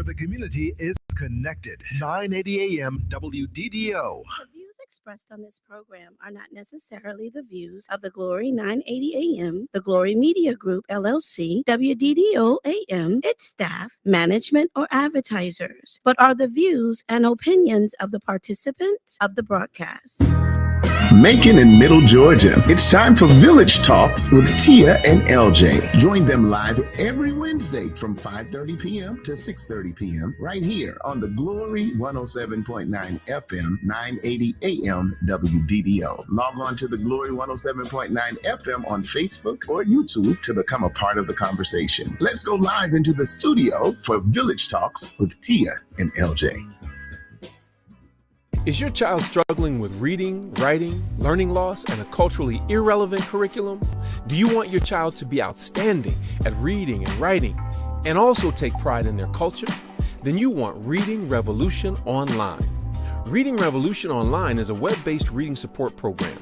where the community is connected. 980 AM WDDO. The views expressed on this program are not necessarily the views of the Glory 980 AM, the Glory Media Group, LLC, WDDO AM, its staff, management, or advertisers, but are the views and opinions of the participants of the broadcast. Macon and Middle Georgia. It's time for Village Talks with Tia and LJ. Join them live every Wednesday from 5:30 p.m. to 6:30 p.m. right here on the Glory 107.9 FM, 980 AM WDDO. Log on to the Glory 107.9 FM on Facebook or YouTube to become a part of the conversation. Let's go live into the studio for Village Talks with Tia and LJ. Is your child struggling with reading, writing, learning loss, and a culturally irrelevant curriculum? Do you want your child to be outstanding at reading and writing and also take pride in their culture? Then you want Reading Revolution Online. Reading Revolution Online is a web-based reading support program.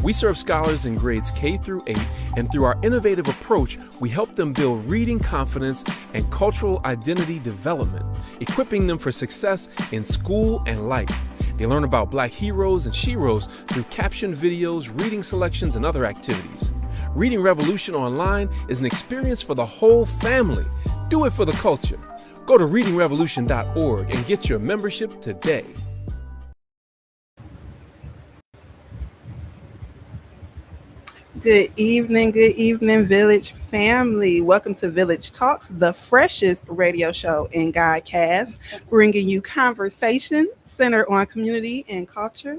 We serve scholars in grades K through 8, and through our innovative approach, we help them build reading confidence and cultural identity development, equipping them for success in school and life. They learn about Black heroes and sheroes through captioned videos, reading selections, and other activities. Reading Revolution Online is an experience for the whole family. Do it for the culture. Go to readingrevolution.org and get your membership today. Good evening, Village family. Welcome to Village Talks, the freshest radio show in Godcast, bringing you conversation centered on community and culture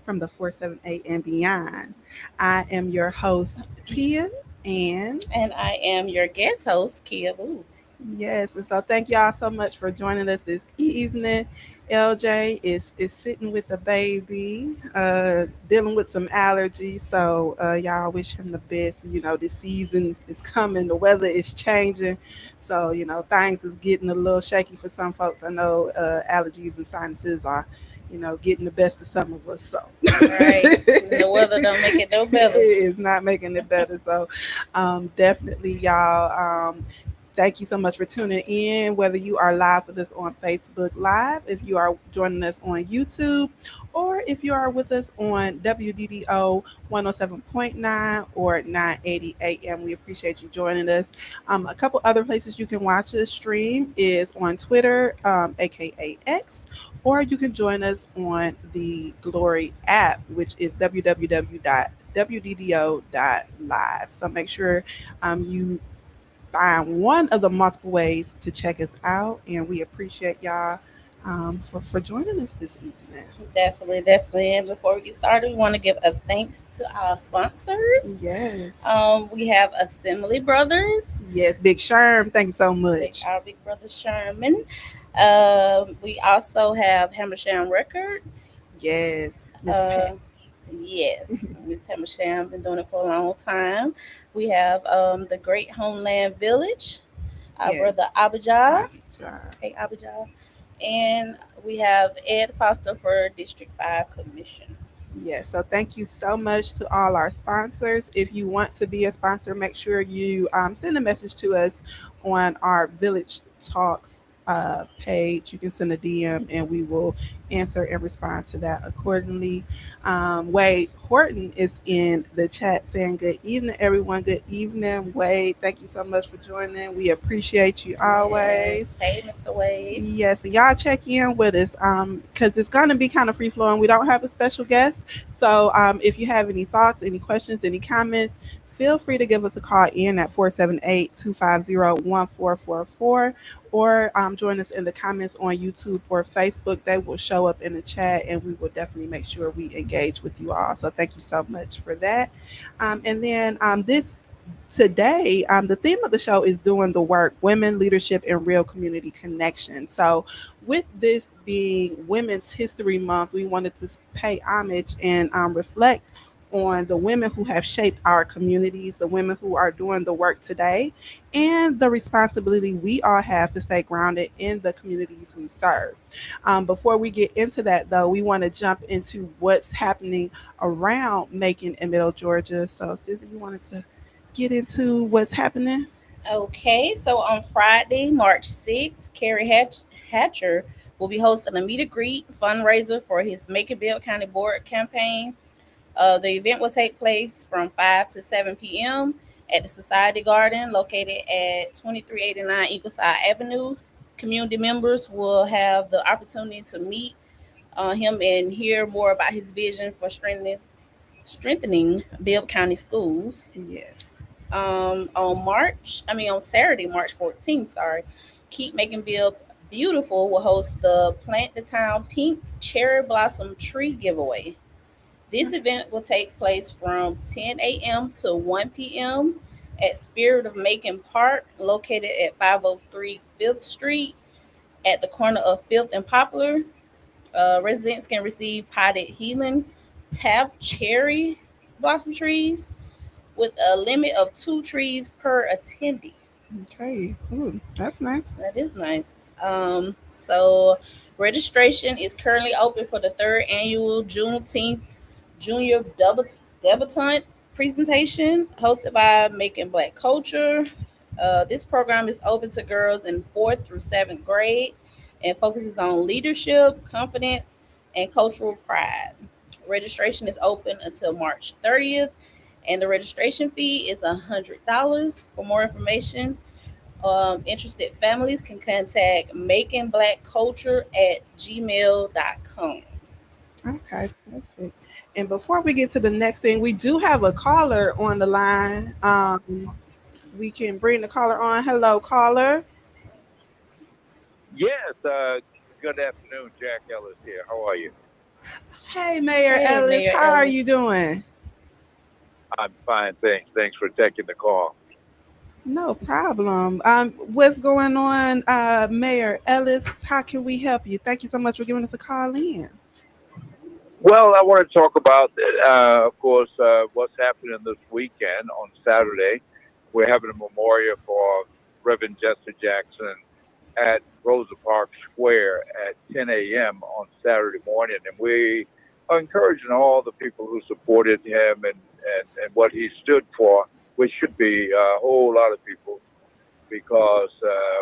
from the 478 and beyond. I am your host, Tia, and I am your guest host, Kia Booth. Yes, and so thank y'all so much for joining us this evening. LJ is sitting with the baby, dealing with some allergies. So y'all wish him the best. You know, this season is coming. The weather is changing. So, you know, things is getting a little shaky for some folks. I know allergies and sinuses are, you know, getting the best of some of us. So right. The weather don't make it no better. It's not making it better. So definitely y'all, thank you so much for tuning in, whether you are live with us on Facebook Live, if you are joining us on YouTube, or if you are with us on WDDO 107.9 or 980 AM. We appreciate you joining us. A couple other places you can watch us stream is on Twitter, aka X, or you can join us on the Glory app, which is www.wddo.live. So make sure you find one of the multiple ways to check us out, and we appreciate y'all for joining us this evening. Definitely. And before we get started, we want to give a thanks to our sponsors. Yes. We have Assembly Brothers. Yes, Big Sherm. Thank you so much. Our big brother Sherman. We also have Hammersham Records. Yes, Miss Pat. Yes, Miss Hammersham been doing it for a long time. We have the Great Homeland Village, our brother Abijah. Hey, Abijah. And we have Ed Foster for District 5 Commission. Yes, so thank you so much to all our sponsors. If you want to be a sponsor, make sure you send a message to us on our Village Talks page. You can send a DM and we will answer and respond to that accordingly. Wade Horton is in the chat saying good evening, everyone. Good evening, Wade. Thank you so much for joining. We appreciate you always. Yes. Hey, Mr. Wade. Yes, and y'all check in with us because it's going to be kind of free flowing. We don't have a special guest. So if you have any thoughts, any questions, any comments, feel free to give us a call in at 478-250-1444 or join us in the comments on YouTube or Facebook. They will show up in the chat and we will definitely make sure we engage with you all. So thank you so much for that. And then today, the theme of the show is doing the work, women, leadership, and real community connection. So with this being Women's History Month, we wanted to pay homage and reflect on the women who have shaped our communities, the women who are doing the work today, and the responsibility we all have to stay grounded in the communities we serve. Before we get into that, though, we want to jump into what's happening around Macon and Middle Georgia. So, Susie, you wanted to get into what's happening? Okay, so on Friday, March 6th, Carrie Hatcher will be hosting a meet and greet fundraiser for his Make It Bibb County Board campaign. The event will take place from 5 to 7 p.m. at the Society Garden located at 2389 Eagleside Avenue. Community members will have the opportunity to meet him and hear more about his vision for strengthening Bibb County schools. Yes. On Saturday, March 14th, Keep Making Bibb Beautiful will host the Plant the Town Pink Cherry Blossom Tree Giveaway. This event will take place from 10 a.m. to 1 p.m. at Spirit of Macon Park, located at 503 5th Street at the corner of 5th and Poplar. Residents can receive potted healing Taft cherry blossom trees with a limit of 2 trees per attendee. Okay. Ooh, that's nice. That is nice. So registration is currently open for the third annual Juneteenth Junior Debutante presentation hosted by Making Black Culture. This program is open to girls in 4th through 7th grade and focuses on leadership, confidence, and cultural pride. Registration is open until March 30th, and the registration fee is $100. For more information, interested families can contact makingBlackCulture@gmail.com. Okay, perfect. And before we get to the next thing, we do have a caller on the line. We can bring the caller on. Hello, caller. Yes, good afternoon. Jack Ellis here. How are you? Hey, Mayor Hey, Ellis. Mayor How are Ellis. you doing? I'm fine, thanks. Thanks for taking the call. No problem. What's going on, Mayor Ellis? How can we help you? Thank you so much for giving us a call in. Well, I want to talk about, of course, what's happening this weekend on Saturday. We're having a memorial for Reverend Jesse Jackson at Rosa Parks Square at 10 a.m. on Saturday morning. And we are encouraging all the people who supported him and what he stood for, which should be a whole lot of people, because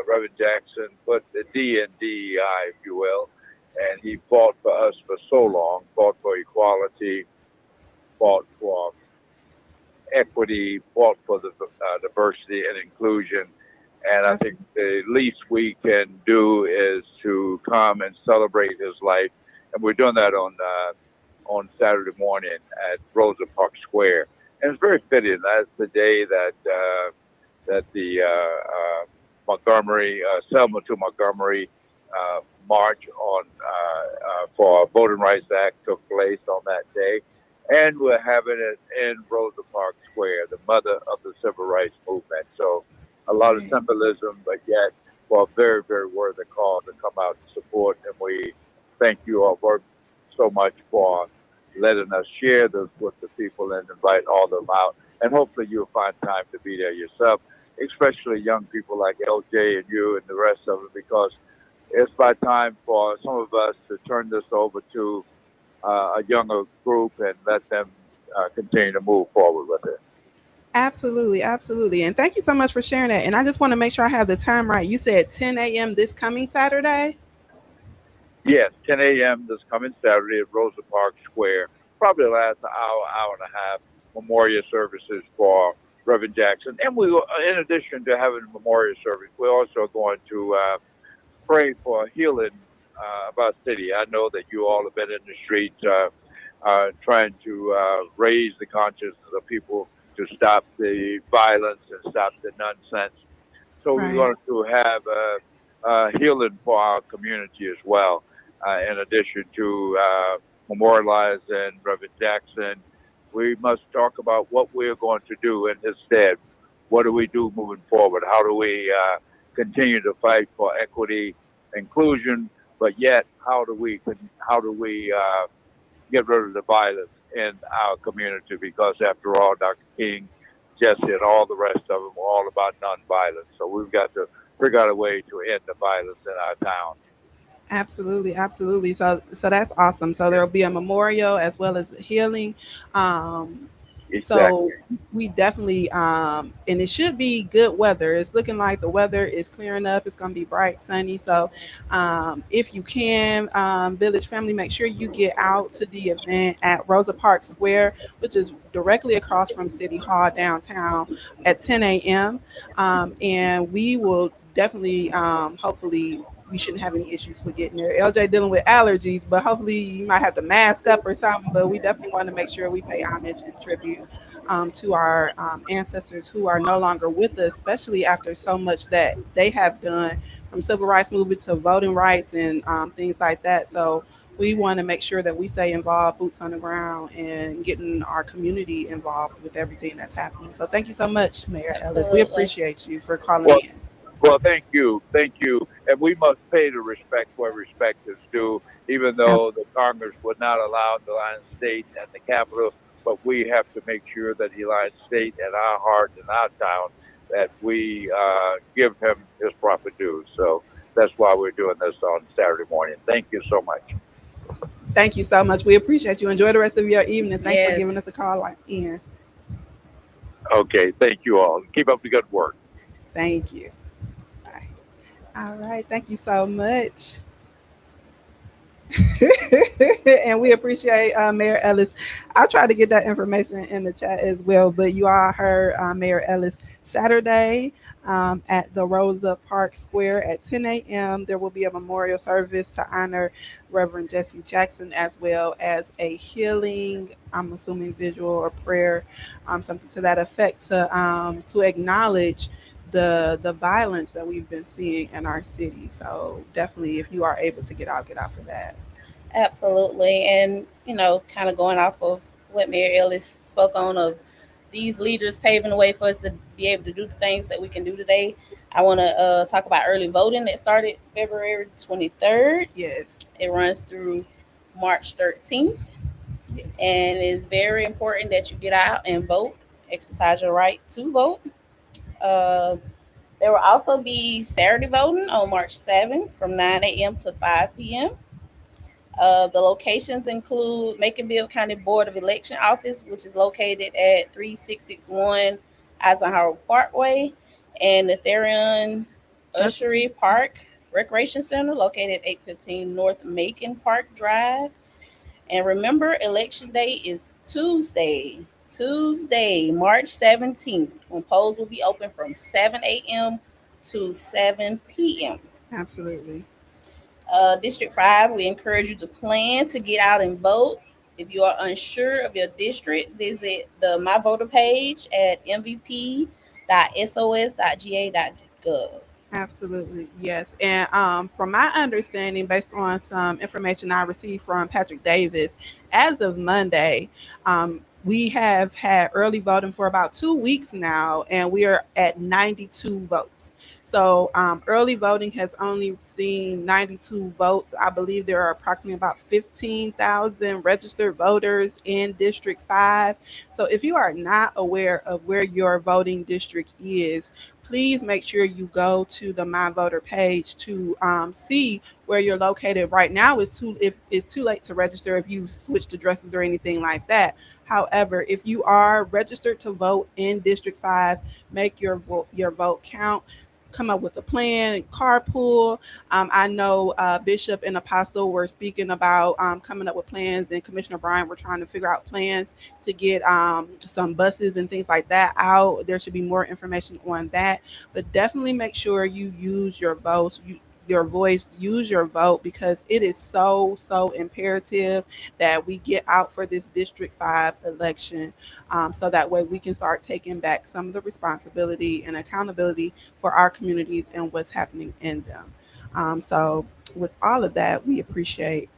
Reverend Jackson put the D in DEI, if you will, and he fought for us for so long, fought for equality, fought for equity, fought for the diversity and inclusion. And I think the least we can do is to come and celebrate his life, and we're doing that on Saturday morning at Rosa Parks Square. And it's very fitting. That's the day that the Montgomery, Selma to Montgomery march on for Voting Rights Act took place on that day. And we're having it in Rosa Parks Square, the mother of the civil rights movement. So a lot of symbolism, but yet for a very, very worthy call to come out and support. And we thank you all so much for letting us share this with the people and invite all of them out. And hopefully you'll find time to be there yourself, especially young people like LJ and you and the rest of them, because it's by time for some of us to turn this over to a younger group and let them continue to move forward with it. Absolutely, absolutely. And thank you so much for sharing that. And I just want to make sure I have the time right. You said 10 a.m. this coming Saturday? Yes, 10 a.m. this coming Saturday at Rosa Parks Square. Probably last an hour and a half, memorial services for Reverend Jackson. And we, in addition to having a memorial service, we're also going to pray for healing of our city. I know that you all have been in the streets trying to raise the consciousness of people to stop the violence and stop the nonsense. So we're going to have healing for our community as well, in addition to memorializing Reverend Jackson. We must talk about what we're going to do in his stead. What do we do moving forward? How do we continue to fight for equity, inclusion, but yet how do we get rid of the violence in our community? Because after all, Dr. King, Jesse, and all the rest of them are all about nonviolence. So we've got to figure out a way to end the violence in our town. Absolutely, absolutely. So that's awesome. So there will be a memorial as well as healing Exactly. So we definitely and it should be good weather. It's looking like the weather is clearing up. It's going to be bright, sunny. So if you can, Village family, make sure you get out to the event at Rosa Parks Square, which is directly across from City Hall downtown at 10 a.m. And we will definitely, hopefully, we shouldn't have any issues with getting there. LJ dealing with allergies, but hopefully you might have to mask up or something. But we definitely want to make sure we pay homage and tribute to our ancestors who are no longer with us, especially after so much that they have done from civil rights movement to voting rights and things like that. So we want to make sure that we stay involved, boots on the ground, and getting our community involved with everything that's happening. So thank you so much, Mayor Ellis. We Absolutely. appreciate you for calling Well, in. well, thank you, and we must pay the respect where respect is due, even though the Congress would not allow the United States and the Capitol. But we have to make sure that the United States and our heart and our town that we give him his proper due. So that's why we're doing this on Saturday morning. Thank you so much. Thank you so much. We appreciate you. Enjoy the rest of your evening. Thanks for giving Yes. us a call in. Okay, thank you all. Keep up the good work. Thank you. Bye. All right. Thank you so much. And we appreciate Mayor Ellis. I tried to get that information in the chat as well, but you all heard Mayor Ellis Saturday at the Rosa Park Square at 10 a.m. There will be a memorial service to honor Reverend Jesse Jackson, as well as a healing, I'm assuming visual or prayer, something to that effect, to acknowledge the violence that we've been seeing in our city. So definitely, if you are able to get out for that. Absolutely. And, kind of going off of what Mayor Ellis spoke on of these leaders paving the way for us to be able to do the things that we can do today. I want to talk about early voting that started February 23rd. Yes. It runs through March 13th. Yes. And it's very important that you get out and vote, exercise your right to vote. There will also be Saturday voting on March 7th from 9 a.m. to 5 p.m. The locations include Macon-Bill County Board of Election Office, which is located at 3661 Eisenhower Parkway, and the Therion Ushery Park Recreation Center, located at 815 North Macon Park Drive. And remember, election day is Tuesday, March 17th, when polls will be open from 7 a.m. to 7 p.m. Absolutely. District 5, we encourage you to plan to get out and vote. If you are unsure of your district, visit the My Voter page at mvp.sos.ga.gov. Absolutely, yes. And from my understanding, based on some information I received from Patrick Davis, as of Monday, we have had early voting for about 2 weeks now, and we are at 92 votes. So early voting has only seen 92 votes. I believe there are approximately about 15,000 registered voters in District 5. So if you are not aware of where your voting district is, please make sure you go to the My Voter page to see where you're located. Right now, if it's too late to register if you've switched addresses or anything like that. However, if you are registered to vote in District 5, make your vote count. Come up with a plan, carpool. I know Bishop and Apostle were speaking about coming up with plans, and Commissioner Bryant were trying to figure out plans to get some buses and things like that out. There should be more information on that, but definitely make sure you use your votes. Your voice, use your vote, because it is so imperative that we get out for this District 5 election, so that way we can start taking back some of the responsibility and accountability for our communities and what's happening in them. So with all of that, we appreciate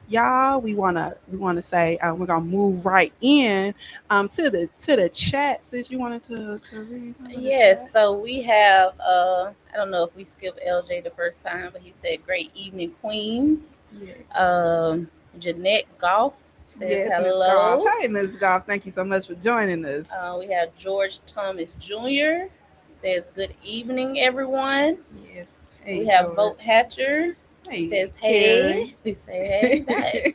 y'all. We wanna say we're gonna move right in to the chat. Since you wanted to read some of the Yes, chat. so we have, I don't know if we skipped LJ the first time, but he said, "Great evening, Queens." Yeah. Jeanette Goff says Yes, Miss Goff. hello. Hey, Miss Goff. Thank you so much for joining us. We have George Thomas Jr. says, "Good evening, everyone." Yes. Hey, We have George. Boat Hatcher Hey, says, Carrie. "Hey." We say, "Hey back."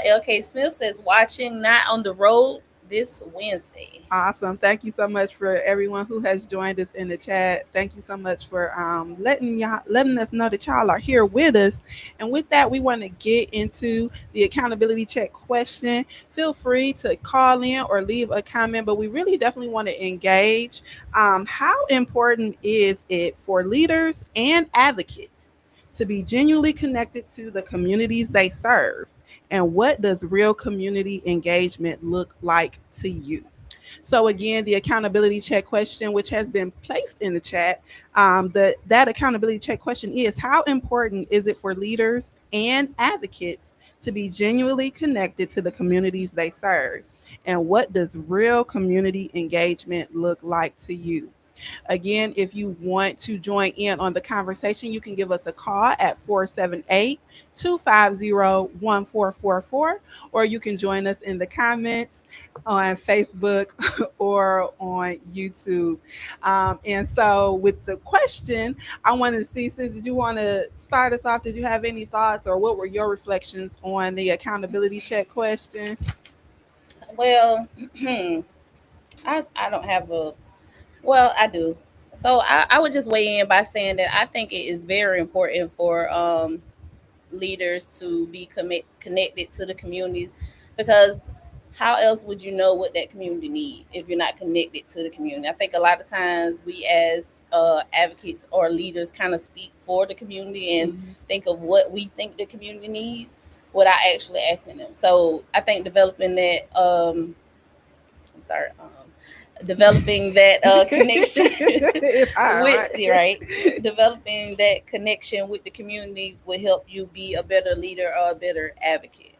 LK Smith says, "Watching, not on the road, this Wednesday. Awesome. Thank you so much for everyone who has joined us in the chat. Thank you so much for letting us know that y'all are here with us. And with that, we want to get into the accountability check question. Feel free to call in or leave a comment, but we really definitely want to engage. How important is it for leaders and advocates to be genuinely connected to the communities they serve? And what does real community engagement look like to you? So again, the accountability check question, which has been placed in the chat, that accountability check question is: how important is it for leaders and advocates to be genuinely connected to the communities they serve? And what does real community engagement look like to you? Again, if you want to join in on the conversation, you can give us a call at 478-250-1444, or you can join us in the comments on Facebook or on YouTube. And so with the question, I wanted to see, sis, did you want to start us off? Did you have any thoughts, or what were your reflections on the accountability check question? Well, I don't have a, well, I do. So I would just weigh in by saying that I think it is very important for leaders to be connected to the communities, because how else would you know what that community need if you're not connected to the community? I think a lot of times we as advocates or leaders kind of speak for the community and think of what we think the community needs without actually asking them. So I think developing that developing that connection It's hard, with right? Developing that connection with the community will help you be a better leader or a better advocate.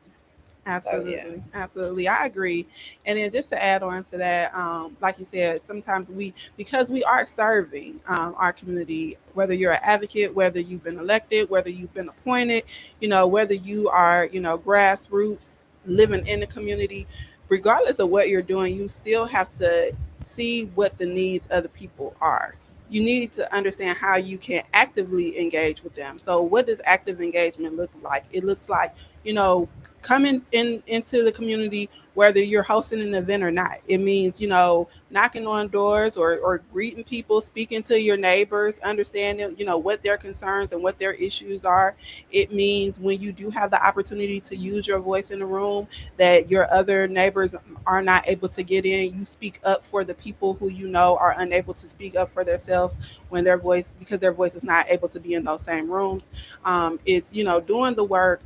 Absolutely. So, yeah. Absolutely. I agree. And then just to add on to that, like you said, sometimes because we are serving our community, whether you're an advocate, whether you've been elected, whether you've been appointed, whether you are, grassroots living in the community, regardless of what you're doing, you still have to see what the needs of the people are. You need to understand how you can actively engage with them. So what does active engagement look like? It looks like, coming into the community, whether you're hosting an event or not. It means, knocking on doors or greeting people, speaking to your neighbors, understanding, what their concerns and what their issues are. It means when you do have the opportunity to use your voice in the room that your other neighbors are not able to get in, you speak up for the people who are unable to speak up for themselves because their voice is not able to be in those same rooms. It's, doing the work,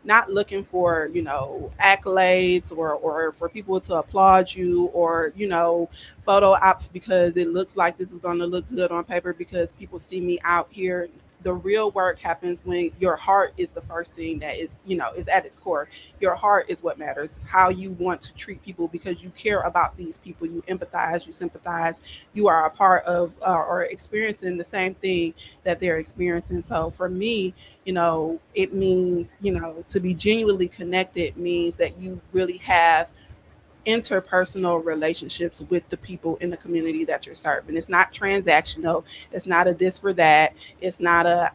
not looking for, accolades or for people to applaud you or, photo ops because it looks like this is going to look good on paper because people see me out here. The real work happens when your heart is the first thing that is at its core. Your heart is what matters, how you want to treat people because you care about these people. You empathize, you sympathize, you are a part of or experiencing the same thing that they're experiencing. So for me, it means, to be genuinely connected means that you really have interpersonal relationships with the people in the community that you're serving. It's not transactional. It's not a this for that. It's not a,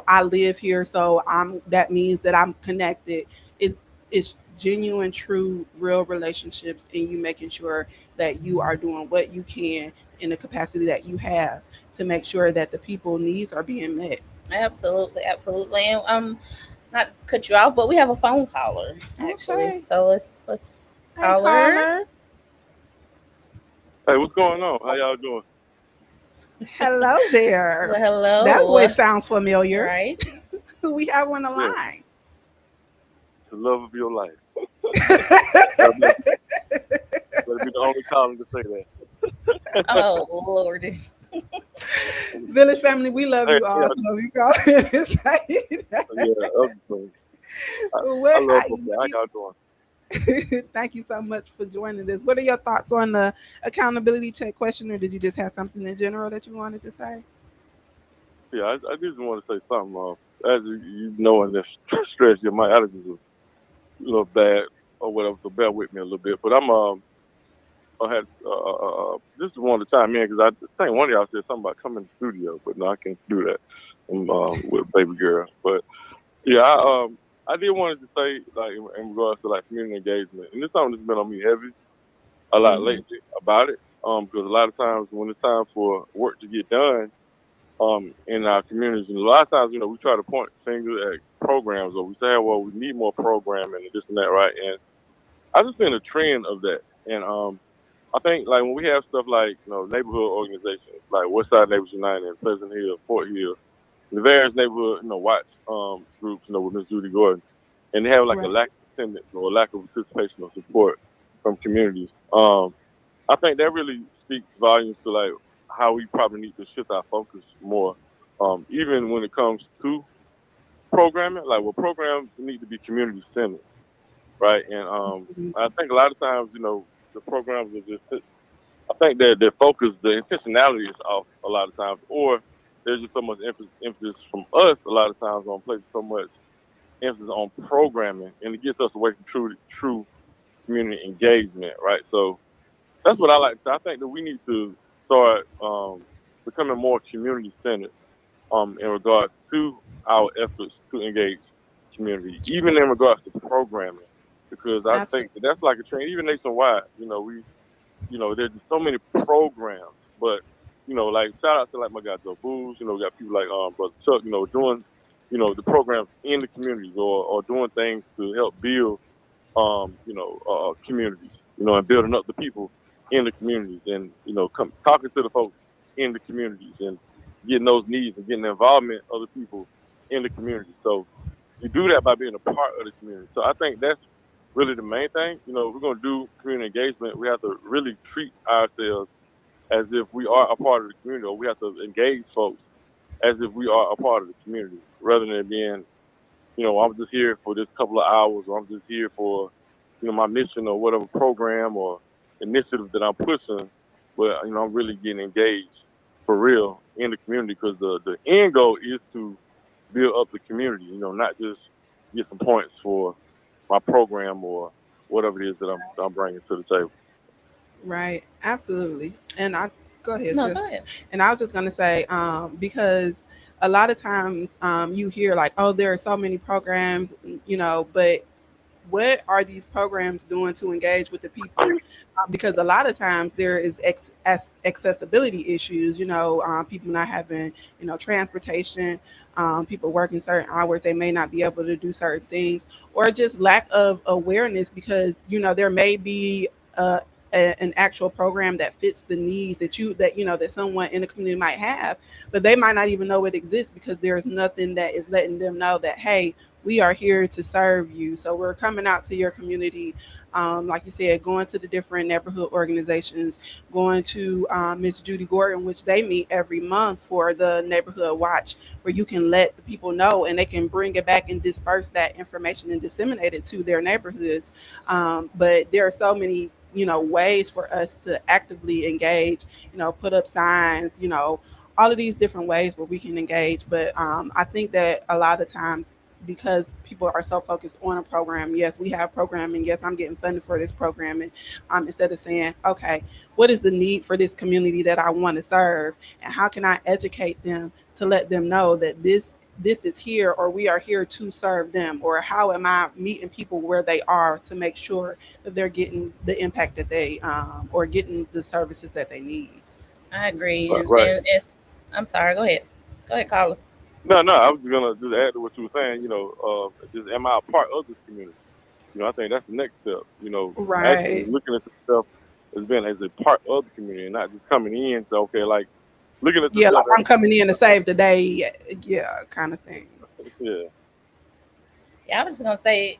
I live here, so that means that I'm connected. It's genuine, true, real relationships, and you making sure that you are doing what you can in the capacity that you have to make sure that the people needs are being met. Absolutely. And not cut you off, but we have a phone caller actually. Okay. So let's call Hey, her. caller. Hey, what's going on? How y'all doing? Hello there. Well, hello. That voice sounds familiar. Right? We have one on the line. The love of your life. Better be the only caller to say that. Oh, Lordy. Village family, we love you all. So you call and say that. I love you. How y'all doing? Thank you so much for joining us. What are your thoughts on the accountability check question, or did you just have something in general that you wanted to say? Yeah, I just want to say something. As you know, in this stress, my allergies are a little bad or whatever, so bear with me a little bit. But I had this is one of the time in because I think one of y'all said something about coming to the studio, but no, I can't do that. I'm with baby girl, but yeah, I did wanted to say, like, in regards to like community engagement, and this something that's been on me heavy a lot Mm-hmm. lately about it. Because a lot of times when it's time for work to get done, in our communities, and a lot of times, we try to point fingers at programs, or we say, well, we need more programming and this and that, right? And I just been a trend of that, and I think like when we have stuff like neighborhood organizations like Westside Neighbors United, Pleasant Hill, Fort Hill, the various neighborhood watch groups, with Miss Judy Gordon, and they have like a Right. lack of attendance or a lack of participation or support from communities. I think that really speaks volumes to like how we probably need to shift our focus more, even when it comes to programming. Like, well, programs need to be community centered, right? And I Absolutely. think a lot of times, the programs are just. I think that their focus, the intentionality is off a lot of times, or there's just so much emphasis from us a lot of times on placing so much emphasis on programming, and it gets us away from true community engagement, right? So that's what I like to say. I think that we need to start becoming more community centered in regards to our efforts to engage community, even in regards to programming, because I think that Absolutely. that's like a trend, even nationwide. There's just so many programs, but like shout out to like my guy Joe Booz. We got people like Brother Chuck. Doing the programs in the communities, or doing things to help build communities, and building up the people in the communities, and talking to the folks in the communities, and getting those needs and getting the involvement of the people in the community. So you do that by being a part of the community. So I think that's really the main thing. If we're gonna do community engagement, we have to really treat ourselves as if we are a part of the community, or we have to engage folks as if we are a part of the community, rather than being I'm just here for this couple of hours, or I'm just here for, my mission or whatever program or initiative that I'm pushing. But, I'm really getting engaged for real in the community, because the end goal is to build up the community, not just get some points for my program or whatever it is that I'm bringing to the table. Right. Absolutely. And I go ahead, No, sis. go ahead. And I was just gonna say, because a lot of times you hear like, oh, there are so many programs, but what are these programs doing to engage with the people? Because a lot of times there is accessibility issues, people not having, transportation, people working certain hours, they may not be able to do certain things, or just lack of awareness, because, there may be an actual program that fits the needs that someone in the community might have, but they might not even know it exists, because there's nothing that is letting them know that, hey, we are here to serve you. So we're coming out to your community, like you said, going to the different neighborhood organizations, going to Miss Judy Gordon, which they meet every month for the neighborhood watch, where you can let the people know and they can bring it back and disperse that information and disseminate it to their neighborhoods. But there are so many ways for us to actively engage, put up signs, all of these different ways where we can engage. But I think that a lot of times, because people are so focused on a program, yes, we have programming, yes, I'm getting funded for this programming, instead of saying, okay, what is the need for this community that I want to serve, and how can I educate them to let them know that this is here, or we are here to serve them, or how am I meeting people where they are to make sure that they're getting the impact that they or getting the services that they need. I agree. Right, And, right. and it's, I'm sorry, go ahead. Go ahead, Carla. No, no, I was gonna just add to what you were saying. Just am I a part of this community? I think that's the next step. Actually Right. looking at yourself as being as a part of the community, and not just coming in. So okay, like looking at Yeah, like yourself I'm coming in to save the day. Yeah, kind of thing. yeah, Yeah, I was just gonna say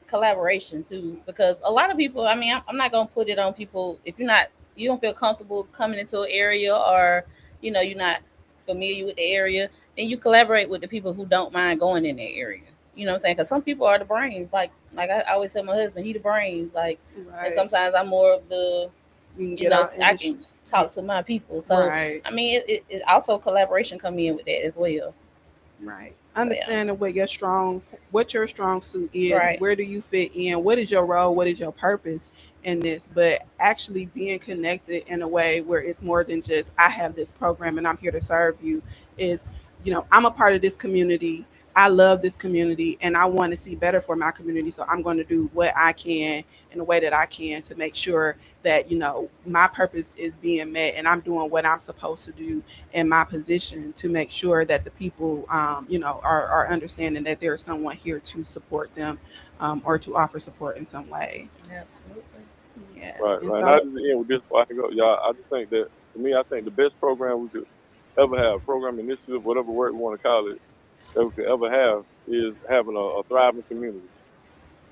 collaboration too, because a lot of people. I mean, I'm not gonna put it on people if you don't feel comfortable coming into an area, or you're not familiar with the area. Then you collaborate with the people who don't mind going in that area. You know what I'm saying? Because some people are the brains. Like I always tell my husband, he the brains. Like, and Right. sometimes I'm more of the You can get out in I the can talk to my people. So right. I mean, it also collaboration come in with that as well. Right. So yeah, Understanding what your strong suit is, right. where do you fit in, what is your role, what is your purpose in this, but actually being connected in a way where it's more than just, I have this program and I'm here to serve you, is, I'm a part of this community. I love this community and I want to see better for my community. So I'm going to do what I can in the way that I can to make sure that, my purpose is being met and I'm doing what I'm supposed to do in my position to make sure that the people, are understanding that there's someone here to support them, or to offer support in some way. Absolutely. Yes. Right, And right. And so, I just end with this before I can go. Y'all, I just think that to me, I think the best program we could ever have, program initiative, whatever word we want to call it, that we could ever have is having a thriving community.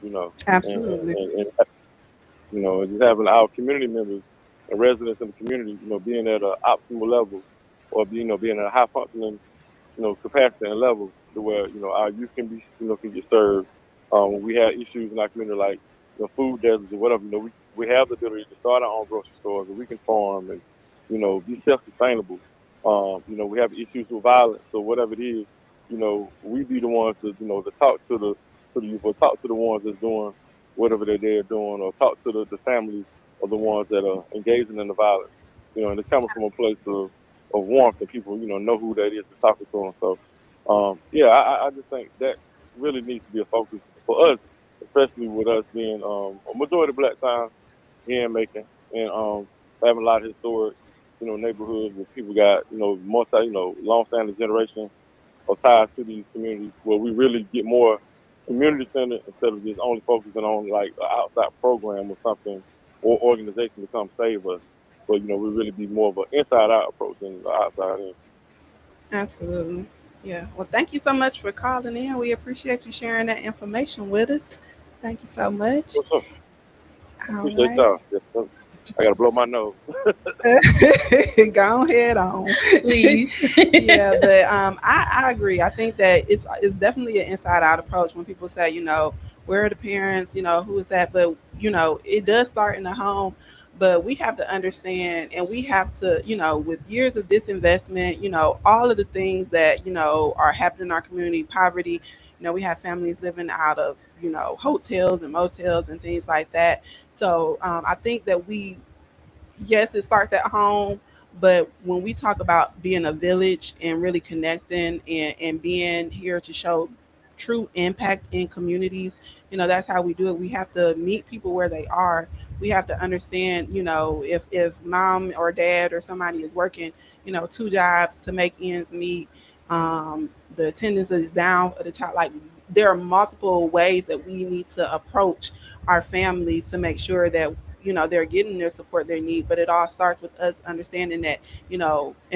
You know, absolutely. and just having our community members and residents in the community, being at an optimal level, or being at a high functioning, capacity and level, to where our youth can be, can get served. When we have issues in our community, like food deserts or whatever, we have the ability to start our own grocery stores, and we can farm and be self-sustainable. We have issues with violence or whatever it is. We be the ones to talk to the youth, or talk to the ones that's doing whatever they're doing, or talk to the families of the ones that are engaging in the violence. And it's coming from a place of warmth, and people, know who that is to talking to them. So, yeah, I just think that really needs to be a focus for us, especially with us being a majority Black town here in Macon, and having a lot of historic, neighborhoods where people got, long-standing generations of ties to these communities, where we really get more community centered instead of just only focusing on like an outside program or something, or organization to come save us. But we really be more of an inside out approach than the outside in. Absolutely. Yeah. Well, thank you so much for calling in. We appreciate you sharing that information with us. Thank you so much. What's up? All Appreciate right. y'all. Yes, sir. I gotta blow my nose. Go ahead on. Please. Yeah, but I agree. I think that it's definitely an inside out approach when people say, where are the parents, who is that? But it does start in the home. But we have to understand, and we have to, with years of disinvestment, all of the things that are happening in our community, poverty. We have families living out of hotels and motels and things like that. So I think that yes, it starts at home, but when we talk about being a village and really connecting and being here to show true impact in communities, that's how we do it. We have to meet people where they are. We have to understand, if mom or dad or somebody is working, two jobs to make ends meet, the attendance is down at the child. Like, there are multiple ways that we need to approach our families to make sure that they're getting their support they need. But it all starts with us understanding that in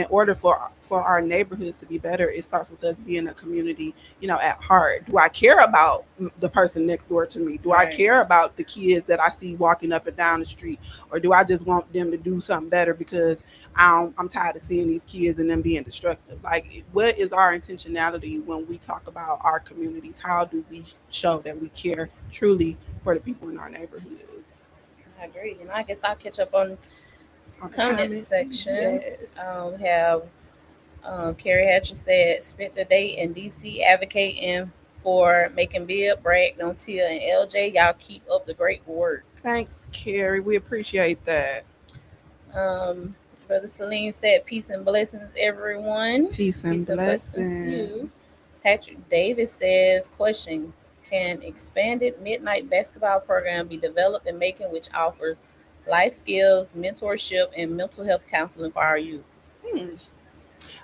order for our neighborhoods to be better, it starts with us being a community at heart. Do I care about the person next door to me? Do I care about the kids that I see walking up and down the street? Or do I just want them to do something better because I'm tired of seeing these kids and them being destructive? Like, what is our intentionality when we talk about our communities? How do we show that we care truly for the people in our neighborhoods? I agree. And I guess I'll catch up on On the comment comments. section. Yes. We have Carrie Hatcher said, spent the day in DC advocating for making Bill, Bragg, on Tia and LJ. Y'all keep up the great work. Thanks, Carrie. We appreciate that. Brother Salim said, peace and blessings, everyone. Peace and blessings. To you. Patrick Davis says, question, can expanded midnight basketball program be developed in Macon, which offers life skills, mentorship, and mental health counseling for our youth?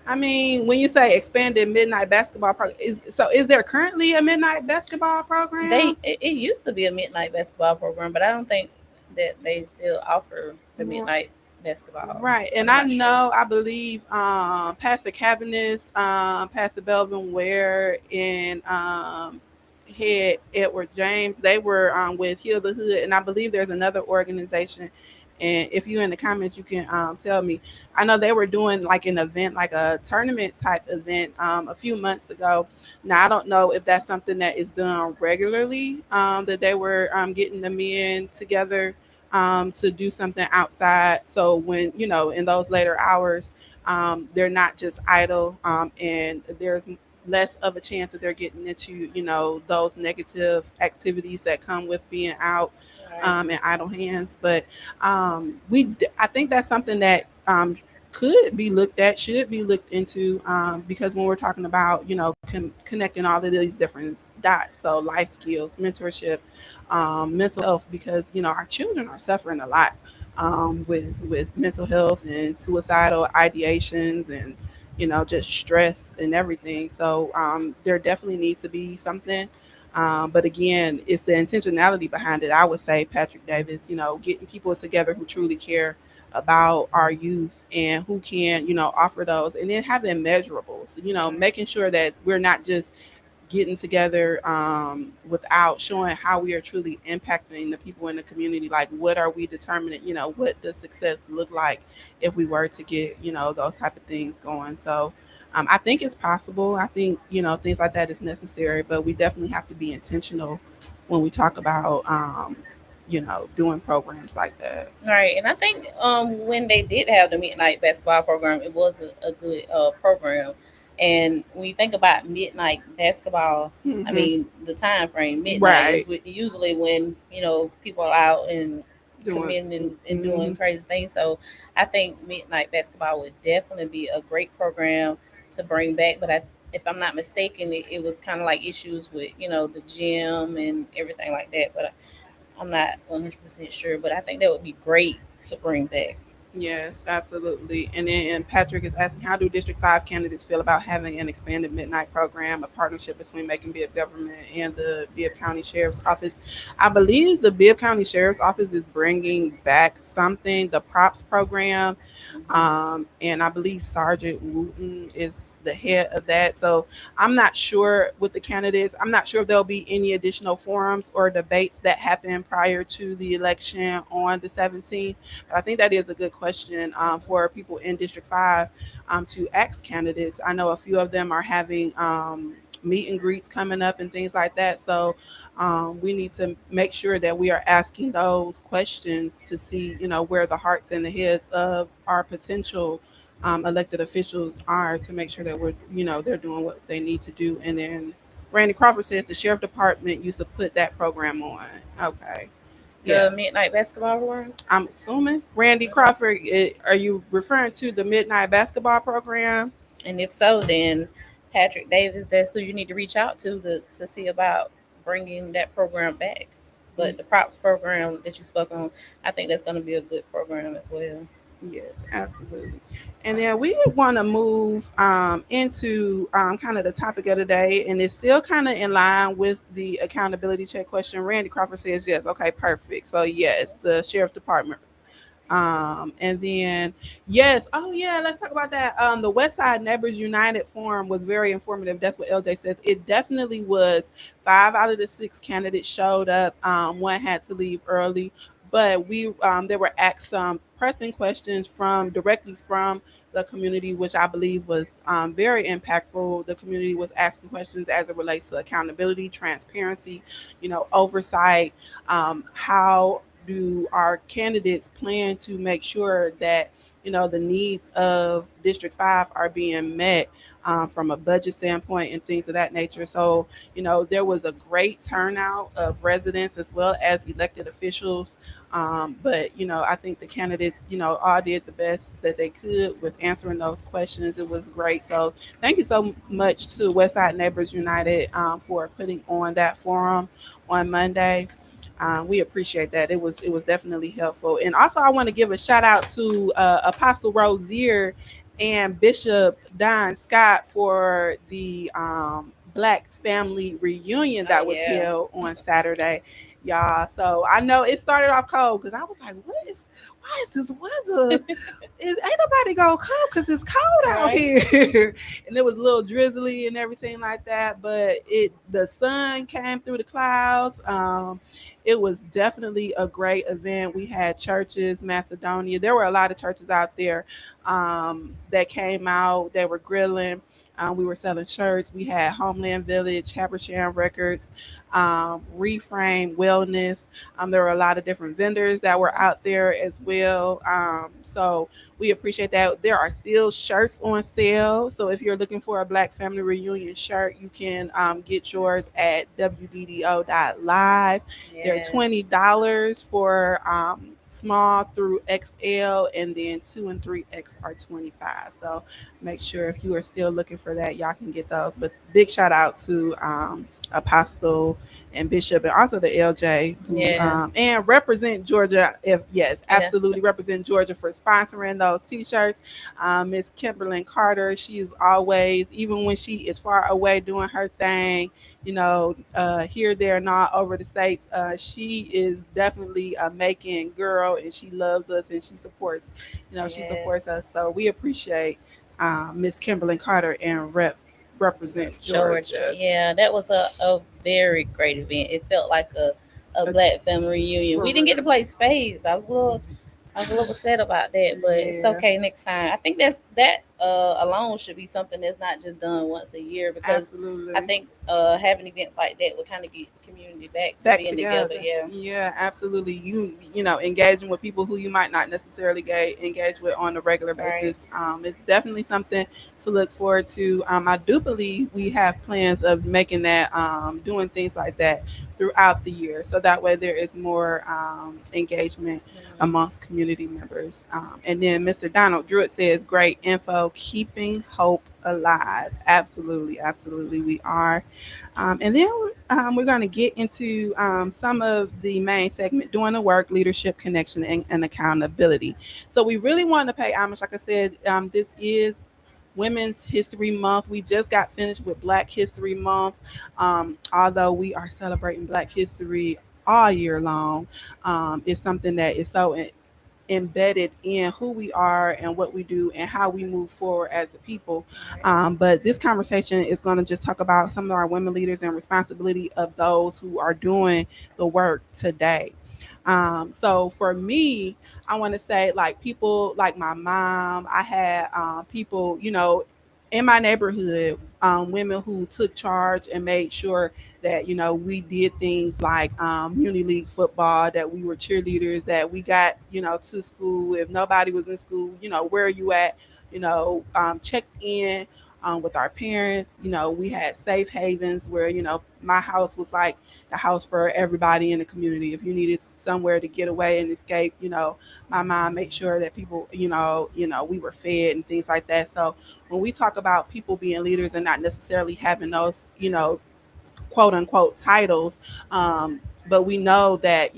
I mean, when you say expanded midnight basketball program, is there currently a midnight basketball program? It used to be a midnight basketball program, but I don't think that they still offer the midnight basketball. Right. And I believe Pastor Cabinets, Pastor Belvin Ware, and Head Edward James, they were with Heal the Hood, and I believe there's another organization. And if you're in the comments, you can tell me. I know they were doing like an event, like a tournament type event a few months ago. Now, I don't know if that's something that is done regularly, that they were getting the men together to do something outside. So when, in those later hours, they're not just idle, and there's less of a chance that they're getting into, those negative activities that come with being out and idle hands. But I think that's something that could be looked at, should be looked into, because when we're talking about, connecting all of these different dots. So life skills, mentorship, mental health, because our children are suffering a lot with mental health and suicidal ideations and just stress and everything. So there definitely needs to be something. But again, it's the intentionality behind it. I would say, Patrick Davis, getting people together who truly care about our youth and who can, offer those, and then having measurables, making sure that we're not just getting together without showing how we are truly impacting the people in the community. Like, what are we determining? What does success look like if we were to get those type of things going? So I think it's possible. I think things like that is necessary, but we definitely have to be intentional when we talk about doing programs like that. Right, and I think when they did have the midnight basketball program, it was a good program. And when you think about midnight basketball, I mean the time frame midnight is usually when people are out and committing and doing crazy things. So I think midnight basketball would definitely be a great program to bring back. But if I'm not mistaken, it was kind of like issues with the gym and everything like that. But I'm not 100% sure, but I think that would be great to bring back. Yes, absolutely. And then Patrick is asking, how do District 5 candidates feel about having an expanded midnight program, a partnership between Macon Bibb government and the Bibb County Sheriff's Office? I believe the Bibb County Sheriff's Office is bringing back something, the props program. And I believe Sergeant Wooten is the head of that. So I'm not sure with the candidates. I'm not sure if there'll be any additional forums or debates that happen prior to the election on the 17th. But I think that is a good question for people in District 5 to ask candidates. I know a few of them are having meet and greets coming up and things like that. So we need to make sure that we are asking those questions to see, where the hearts and the heads of our potential elected officials are, to make sure that we're, they're doing what they need to do. And then Randy Crawford says the sheriff department used to put that program on. Okay. The midnight basketball program? I'm assuming. Randy Crawford, are you referring to the midnight basketball program? And if so, then Patrick Davis, that's who you need to reach out to see about bringing that program back. But the props program that you spoke on, I think that's going to be a good program as well. Yes, absolutely. And then we want to move into kind of the topic of the day, and it's still kind of in line with the accountability check question. Randy Crawford says yes. Okay, perfect. So yes, the sheriff department. And then yes, oh yeah, let's talk about that. The West Side Neighbors United Forum was very informative. That's what LJ says. It definitely was. 5 out of the 6 candidates showed up. One had to leave early, but we there were asked some pressing questions directly from the community, which I believe was very impactful. The community was asking questions as it relates to accountability, transparency, oversight. How do our candidates plan to make sure that the needs of District 5 are being met from a budget standpoint and things of that nature? So there was a great turnout of residents as well as elected officials, but I think the candidates all did the best that they could with answering those questions. It was great. So thank you so much to Westside Neighbors United for putting on that forum on Monday. We appreciate that. It was definitely helpful. And also I want to give a shout out to Apostle Rozier and Bishop Don Scott for the Black family reunion that was held on Saturday, y'all. So I know it started off cold because I was like, why is this weather? Ain't nobody gonna come because it's cold out here. And it was a little drizzly and everything like that, but the sun came through the clouds. It was definitely a great event. We had churches, Macedonia. There were a lot of churches out there that came out. They were grilling. We were selling shirts. We had Homeland Village, Habersham Records, Reframe Wellness. There were a lot of different vendors that were out there as well. So we appreciate that. There are still shirts on sale. So if you're looking for a Black Family Reunion shirt, you can get yours at WDDO.live. Yes. They're $20 small through XL, and then 2 and 3X are 25. So make sure if you are still looking for that, y'all can get those. But big shout out to Apostle and Bishop, and also the LJ, who Yeah. And represent Georgia. If yes, Yeah. absolutely represent Georgia for sponsoring those T-shirts. Miss Kimberlyn Carter, she is always, even when she is far away doing her thing, here, there, and all over the states. She is definitely a making girl, and she loves us, and she supports, she supports Yes. us. So we appreciate Miss Kimberlyn Carter and represent Georgia. Georgia. Yeah, that was a very great event. It felt like a black family reunion. For We didn't get to real. play spades. I was a little sad about that, but it's Yeah. okay next time. I think that alone should be something that's not just done once a year, because Absolutely. I think having events like that would kind of get the community back to Back being together. together. Yeah. Yeah, absolutely. Engaging with people who you might not necessarily engage with on a regular Right. basis. It's definitely something to look forward to. I do believe we have plans of making that, doing things like that throughout the year, so that way there is more engagement amongst community members. And then Mr. Donald Druitt says, "Great info, keeping hope alive." Absolutely, absolutely, we are. And then we're going to get into some of the main segment, doing the work, leadership, connection, and accountability. So we really want to pay homage. Like I said, this is Women's History Month. We just got finished with Black History Month. Although we are celebrating Black History all year long, it's something that is so embedded in who we are and what we do and how we move forward as a people. But this conversation is going to just talk about some of our women leaders and responsibility of those who are doing the work today. So for me, I want to say, like, people like my mom. I had people, in my neighborhood, women who took charge and made sure that we did things like uni league football, that we were cheerleaders, that we got to school if nobody was in school. Where are you at? Checked in with our parents. We had safe havens where my house was like the house for everybody in the community. If you needed somewhere to get away and escape, my mom made sure that people, we were fed and things like that. So when we talk about people being leaders and not necessarily having those, quote unquote titles, but we know that,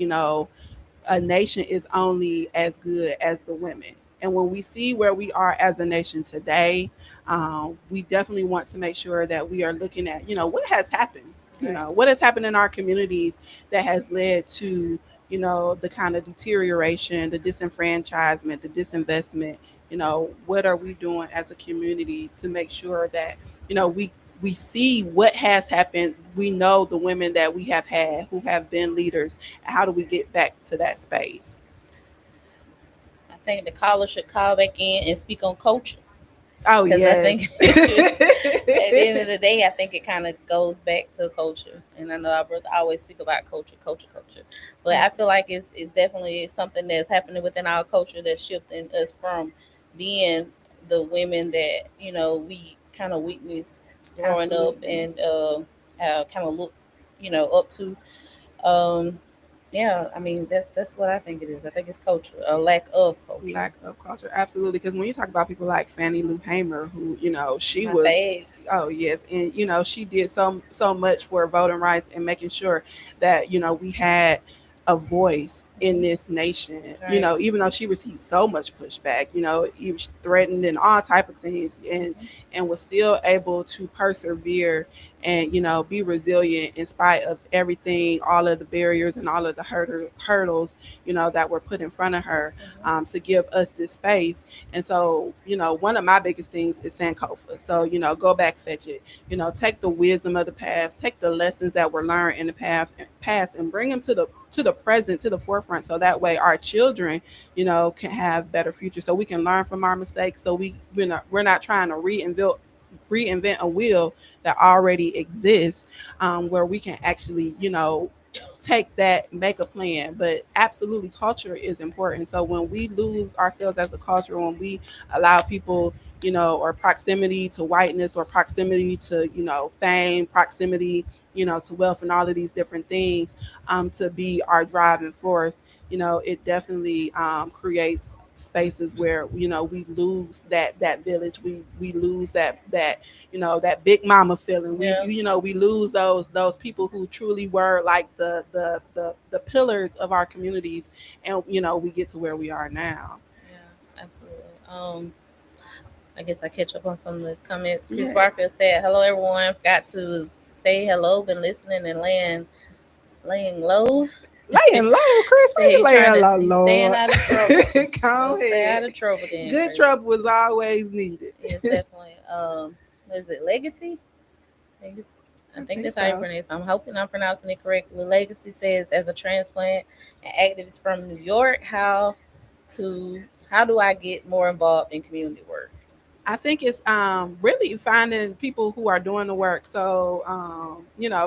a nation is only as good as the women. And when we see where we are as a nation today, we definitely want to make sure that we are looking at, what has happened, what has happened in our communities that has led to, the kind of deterioration, the disenfranchisement, the disinvestment. What are we doing as a community to make sure that, we see what has happened. We know the women that we have had who have been leaders. How do we get back to that space? I think the caller should call back in and speak on culture. Oh, Because yes. I think at the end of the day, I think it kind of goes back to culture. And I know our brother always speak about culture. But I feel like it's definitely something that's happening within our culture that's shifting us from being the women that, we kind of witnessed growing up Absolutely. and kind of look, up to. Um, yeah, I mean, that's what I think it is. I think it's culture, a lack of culture. Lack of culture, absolutely. Because when you talk about people like Fannie Lou Hamer, who she My was, fave. oh yes, and she did so much for voting rights and making sure that we had a voice in this nation. Right. Even though she received so much pushback, he was threatened and all type of things, and was still able to persevere and be resilient in spite of everything, all of the barriers and all of the hurdles that were put in front of her, to give us this space. And so one of my biggest things is Sankofa. So go back, fetch it. Take the wisdom of the past, take the lessons that were learned in the past, and bring them to the present, to the forefront, so that way our children can have better future, so we can learn from our mistakes, so we're not trying to reinvent a wheel that already exists, where we can actually take that, make a plan. But absolutely, culture is important. So when we lose ourselves as a culture, when we allow people, or proximity to whiteness, or proximity to, fame, proximity, to wealth, and all of these different things, to be our driving force, it definitely creates spaces where we lose that village, we lose that that big mama feeling. We Yeah. we lose those people who truly were like the pillars of our communities, and we get to where we are now. Yeah, absolutely. I guess I catch up on some of the comments. Chris Yes. Barfield said, "Hello, everyone. Forgot to say hello. Been listening and laying low. Laying low, Chris. Say he's Laying trying to low, he's staying Lord. out of trouble. Go Stay out ahead. of trouble, then. Good Chris. trouble was always needed. Yes, definitely. What is it? Legacy. Legacy. I think that's how you pronounce it. I'm hoping I'm pronouncing it correctly. Legacy says, as a transplant and activist from New York, how do I get more involved in community work? I think it's really finding people who are doing the work. So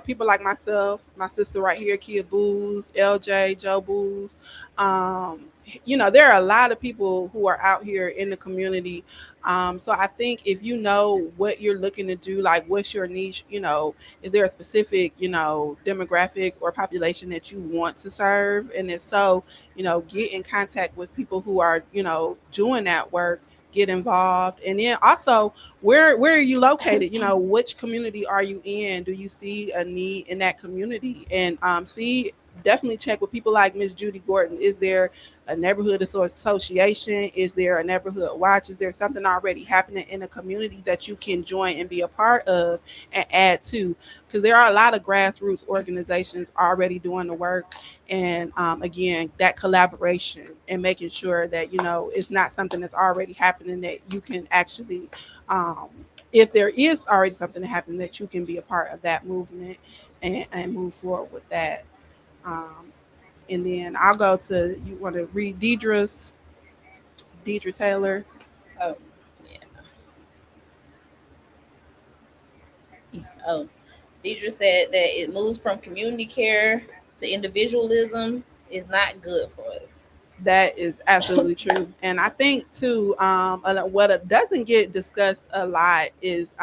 people like myself, my sister right here, Kia Booz, LJ, Joe Booz. Um, there are a lot of people who are out here in the community. So I think if you know what you're looking to do, like what's your niche, is there a specific, demographic or population that you want to serve? And if so, get in contact with people who are, doing that work, get involved. And then also, where are you located? Which community are you in? Do you see a need in that community? And definitely check with people like Miss Judy Gordon. Is there a neighborhood association? Is there a neighborhood watch? Is there something already happening in a community that you can join and be a part of and add to? Because there are a lot of grassroots organizations already doing the work. And again, that collaboration and making sure that it's not something that's already happening, that you can actually if there is already something that happened, that you can be a part of that movement and move forward with that. um, and then I'll go to, you want to read Deidre Taylor. Oh, yeah. Oh, Deidre said that it moves from community care to individualism is not good for us. That is absolutely true. And I think too, what doesn't get discussed a lot is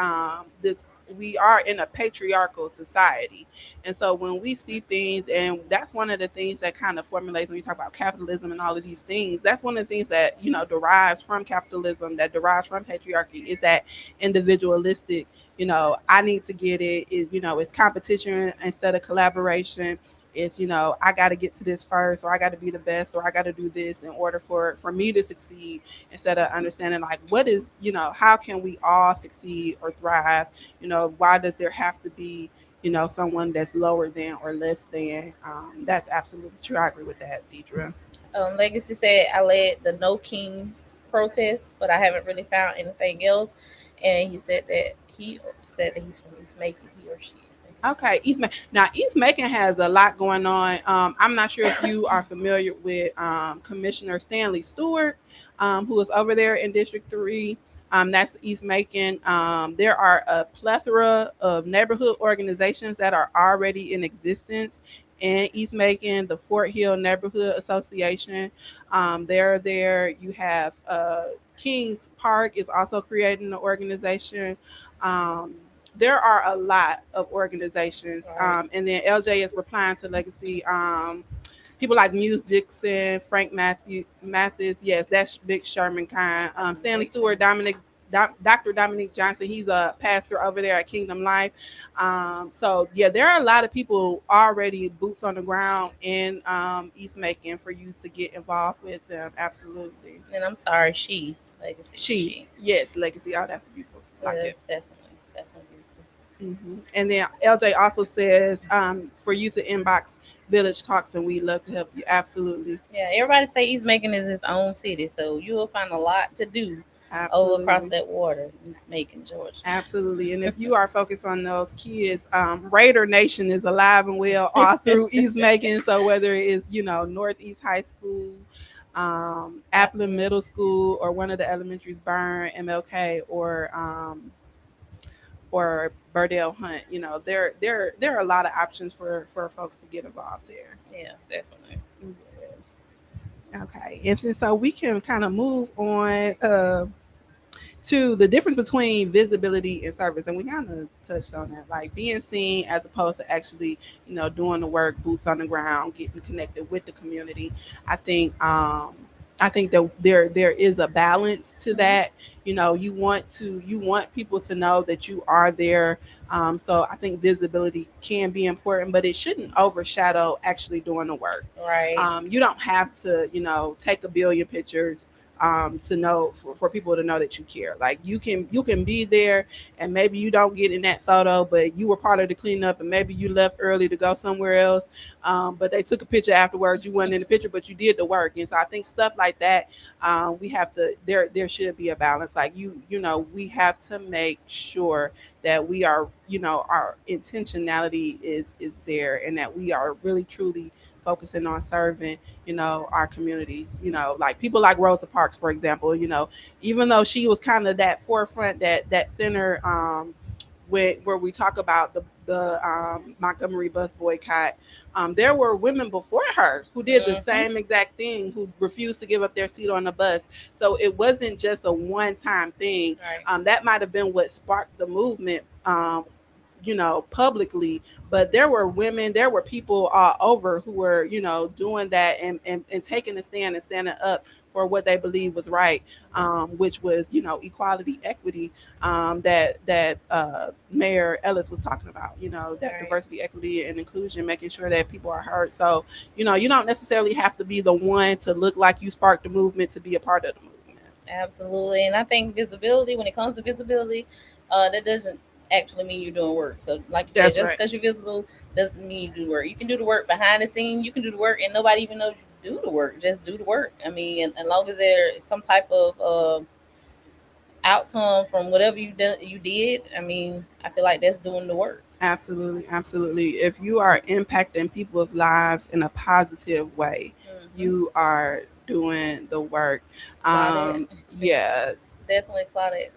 this: we are in a patriarchal society. And so when we see things, and that's one of the things that kind of formulates when we talk about capitalism and all of these things, that's one of the things that derives from capitalism, that derives from patriarchy, is that individualistic, I need to get it, is it's competition instead of collaboration. It's I got to get to this first, or I got to be the best, or I got to do this in order for me to succeed, instead of understanding like what is, how can we all succeed or thrive. Why does there have to be someone that's lower than or less than? That's absolutely true. I agree with that, Deidre. Legacy said, I led the No Kings protest, but I haven't really found anything else. And he said that he's from East Macon, he or she. Okay, East Macon has a lot going on. I'm not sure if you are familiar with Commissioner Stanley Stewart, who is over there in District 3. That's East Macon. There are a plethora of neighborhood organizations that are already in existence in East Macon. The Fort Hill Neighborhood Association, they're there. You have Kings Park is also creating an organization. There are a lot of organizations. Right. And then LJ is replying to Legacy. People like Muse Dixon, Frank Mathis. Yes, that's Big Sherman kind. Stanley Stewart, Dr. Dominique Johnson. He's a pastor over there at Kingdom Life. So yeah, there are a lot of people already boots on the ground in East Macon for you to get involved with them. Absolutely. And I'm sorry, Legacy. She. Yes, Legacy. Oh, that's beautiful. Like Yes, it. definitely beautiful. And then LJ also says for you to inbox Village Talks, and we'd love to help you. Absolutely. Yeah, everybody say East Macon is its own city, so you will find a lot to do over across that water, East Macon, Georgia. Absolutely. And if you are focused on those kids, Raider Nation is alive and well all through East Macon. So whether it is, Northeast High School, Appleton Middle School, or one of the elementaries, Burn, MLK, or Burdell Hunt. There are a lot of options for folks to get involved there. Yeah, definitely. Yes. Okay, and then so we can kind of move on to the difference between visibility and service, and we kind of touched on that, like being seen as opposed to actually doing the work, boots on the ground, getting connected with the community. I think i think that there is a balance to that. You want people to know that you are there. So I think visibility can be important, but it shouldn't overshadow actually doing the work. Right. You don't have to take a billion pictures to know for people to know that you care. Like you can be there, and maybe you don't get in that photo, but you were part of the cleanup, and maybe you left early to go somewhere else. But they took a picture afterwards. You weren't in the picture, but you did the work. And so I think stuff like that, we have to. There should be a balance. Like we have to make sure that we are, our intentionality is there, and that we are really truly focusing on serving our communities. Like people like Rosa Parks, for example. Even though she was kind of that forefront, that center, where we talk about the Montgomery bus boycott, there were women before her who did the same exact thing, who refused to give up their seat on the bus. So it wasn't just a one-time thing. Right. That might have been what sparked the movement, publicly. But there were women, there were people all over who were, doing that, and taking a stand and standing up for what they believe was right, which was, equality, equity, that Mayor Ellis was talking about, that Right. diversity, equity, and inclusion, making sure that people are heard. So, you don't necessarily have to be the one to look like you sparked the movement to be a part of the movement. Absolutely. And I think visibility, when it comes to visibility, that doesn't actually mean you're doing work. So like you That's said, just right. because you're visible doesn't mean you do work. You can do the work behind the scene. You can do the work and nobody even knows you do the work. Just do the work. I mean, as long as there is some type of outcome from whatever you did, I mean, I feel like that's doing the work. Absolutely, absolutely. If you are impacting people's lives in a positive way, you are doing the work. Claudette. Yes. Definitely Claudette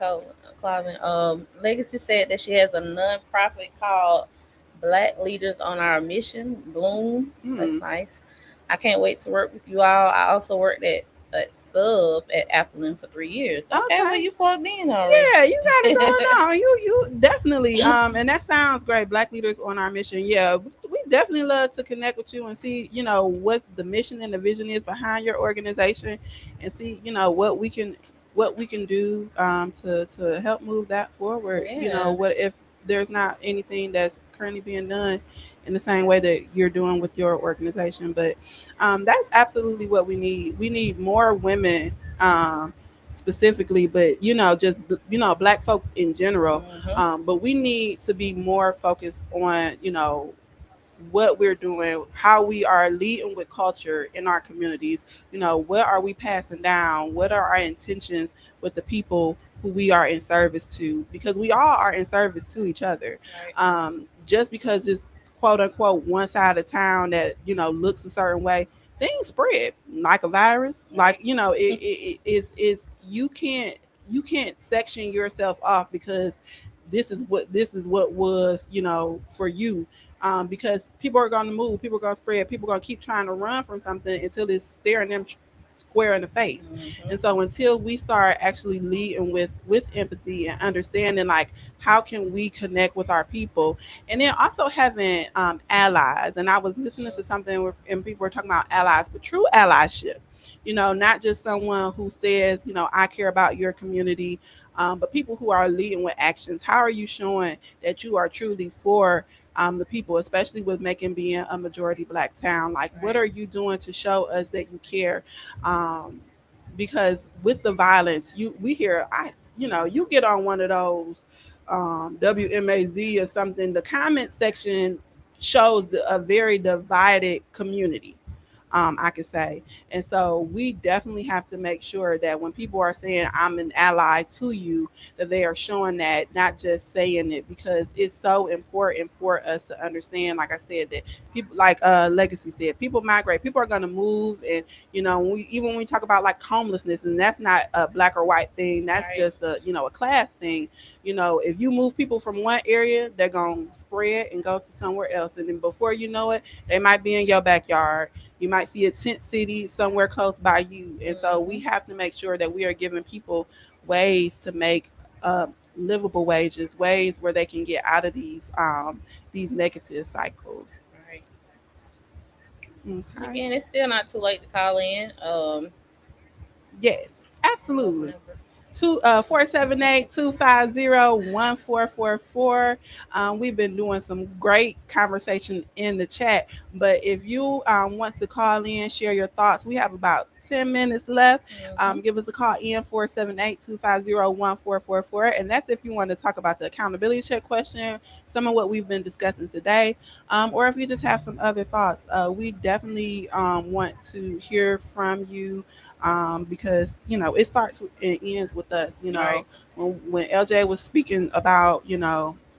Clavin. Legacy said that she has a nonprofit called Black Leaders on Our Mission, Bloom. That's nice. I can't wait to work with you all. I also worked at Sub at Appleton for 3 years. Okay, well you plugged in already. Yeah, you got it going on. You definitely. And that sounds great. Black Leaders on Our Mission. Yeah, we definitely love to connect with you and see, what the mission and the vision is behind your organization, and see, what we can do, to help move that forward. Yeah. What if there's not anything that's currently being done in the same way that you're doing with your organization? But that's absolutely what we need. We need more women, specifically, but just Black folks in general. But we need to be more focused on what we're doing, how we are leading with culture in our communities. What are we passing down? What are our intentions with the people who we are in service to? Because we all are in service to each other. Right. Just because it's quote unquote one side of town that looks a certain way, things spread like a virus. Like it is you can't section yourself off because this is what was for you. Because people are going to move, people are going to spread, people are going to keep trying to run from something until it's staring them square in the face. And so until we start actually leading with empathy and understanding, like, how can we connect with our people, and then also having allies. And I was listening to something and people were talking about allies, but true allyship. Not just someone who says, I care about your community, but people who are leading with actions. How are you showing that you are truly for the people, especially with Macon being a majority Black town? Like, what are you doing to show us that you care? Because with the violence, we hear, you get on one of those WMAZ or something, the comment section shows a very divided community. I could say. And so we definitely have to make sure that when people are saying I'm an ally to you, that they are showing that, not just saying it, because it's so important for us to understand, like I said, that people, like Legacy said, people migrate, people are going to move. And even when we talk about like homelessness, and that's not a black or white thing, that's just a class thing. If you move people from one area, they're going to spread and go to somewhere else, and then before you know it, they might be in your backyard. You might see a tent city somewhere close by you. And so we have to make sure that we are giving people ways to make uh, livable wages, ways where they can get out of these negative cycles. Right. Okay. Again, it's still not too late to call in. Yes, absolutely. Number. 478-250-1444. We've been doing some great conversation in the chat, but if you want to call in, share your thoughts, we have about 10 minutes left. Give us a call in 478-250-1444, and that's if you want to talk about the accountability check question, some of what we've been discussing today, or if you just have some other thoughts. We definitely want to hear from you, because it starts and ends with us. Right. When LJ was speaking about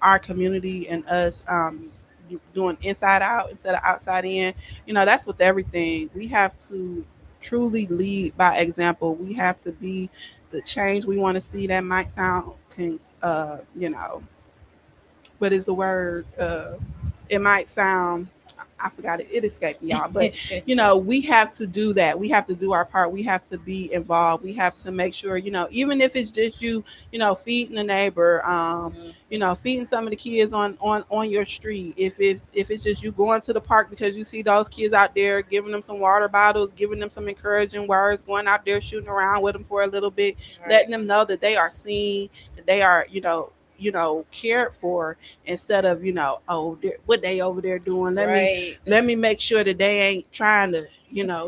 our community and us doing inside out instead of outside in, that's with everything. We have to truly lead by example. We have to be the change we want to see. That might sound what is the word? It might sound, I forgot it. It escaped me, y'all. But we have to do that. We have to do our part. We have to be involved. We have to make sure, even if it's just you, feeding a neighbor, feeding some of the kids on your street. If it's just you going to the park because you see those kids out there, giving them some water bottles, giving them some encouraging words, going out there shooting around with them for a little bit, letting them know that they are seen, that they are, cared for, instead of what they over there doing. Let me make sure that they ain't trying to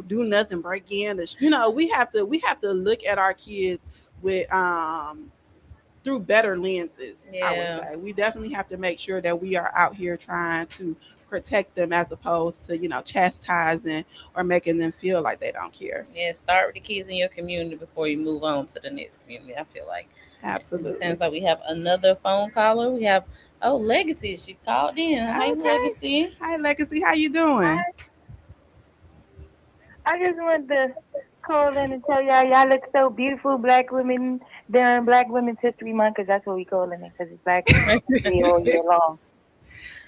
do nothing, break in. We have to look at our kids with through better lenses. I would say we definitely have to make sure that we are out here trying to protect them, as opposed to chastising or making them feel like they don't care. Start with the kids in your community before you move on to the next community. I feel like absolutely. It sounds like we have another phone caller. We have Legacy. She called in. Hi, Legacy. Hi, Legacy. How you doing? Hi. I just wanted to call in and tell y'all look so beautiful, Black women, during Black Women's History Month, because that's what we call it, because it's Black Women's History all year long.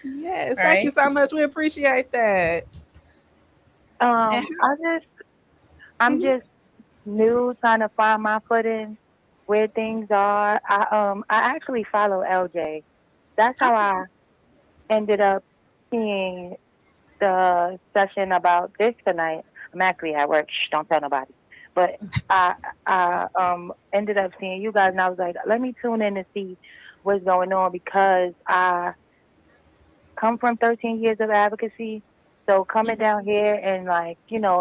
Yes, thank you so much. We appreciate that. I'm just new, trying to find my footing, where things are. I actually follow LJ. That's how I ended up seeing the session about this tonight. I'm actually at work. Shh, don't tell nobody. But I ended up seeing you guys, and I was like, let me tune in to see what's going on, because I come from 13 years of advocacy. So coming down here and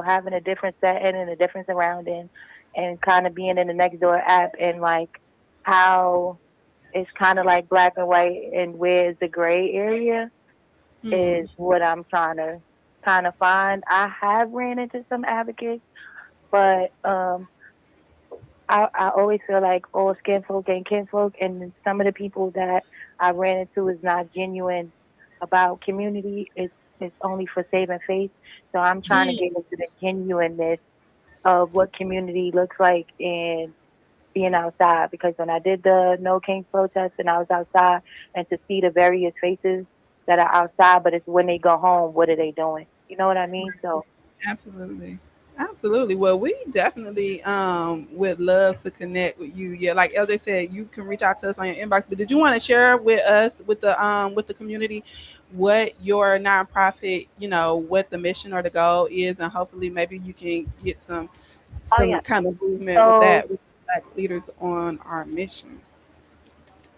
having a different setting and a different surrounding, and kind of being in the Nextdoor app, and how it's kind of like black and white, and where's the gray area is what I'm trying to kind of find. I have ran into some advocates, but I always feel like all skin folk ain't kinfolk, and some of the people that I ran into is not genuine about community. It's only for saving face. So I'm trying to get into the genuineness of what community looks like in being outside, because when I did the No King protest and I was outside, and to see the various faces that are outside, but it's when they go home, what are they doing? You know what I mean? So Absolutely. Well, we definitely would love to connect with you. Yeah, like LJ said, you can reach out to us on your inbox. But did you want to share with us, with the community, what your nonprofit, what the mission or the goal is, and hopefully maybe you can get some kind of movement with that, with Black leaders on our mission.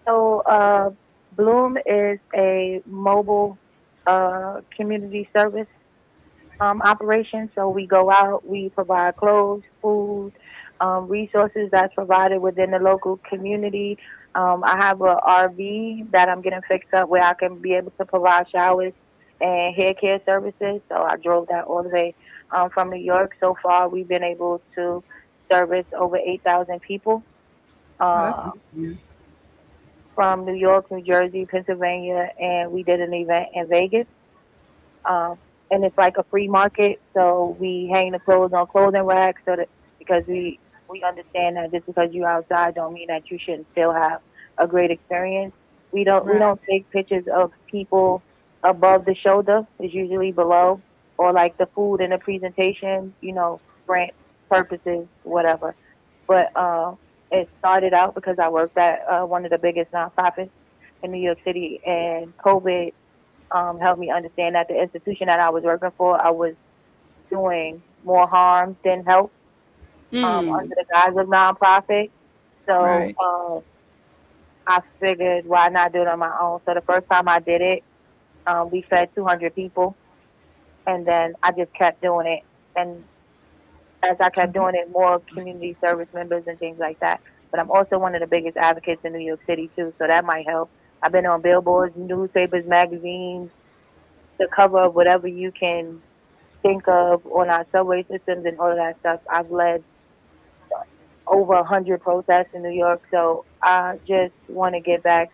So Bloom is a mobile community service operation. So we go out, we provide clothes, food, resources that's provided within the local community. I have a RV that I'm getting fixed up, where I can be able to provide showers and hair care services. So I drove that all the way from New York. So far, we've been able to service over 8,000 people Oh, that's uh, awesome. from New York, New Jersey, Pennsylvania, and we did an event in Vegas. Um, and it's like a free market, so we hang the clothes on clothing racks so that because we understand that just because you're outside don't mean that you shouldn't still have a great experience. We Right. don't take pictures of people above the shoulder. It's usually below or like the food and the presentation, grant purposes, whatever. But it started out because I worked at one of the biggest nonprofits in New York City, and COVID helped me understand that the institution that I was working for, I was doing more harm than help Mm, under the guise of nonprofit. So right. I figured why not do it on my own. So the first time I did it, we fed 200 people, and then I just kept doing it. And as I kept doing it, more community service members and things like that. But I'm also one of the biggest advocates in New York City too, so that might help. I've been on billboards, newspapers, magazines, the cover of whatever you can think of on our subway systems and all of that stuff. I've led over 100 protests in New York, so I just want to get back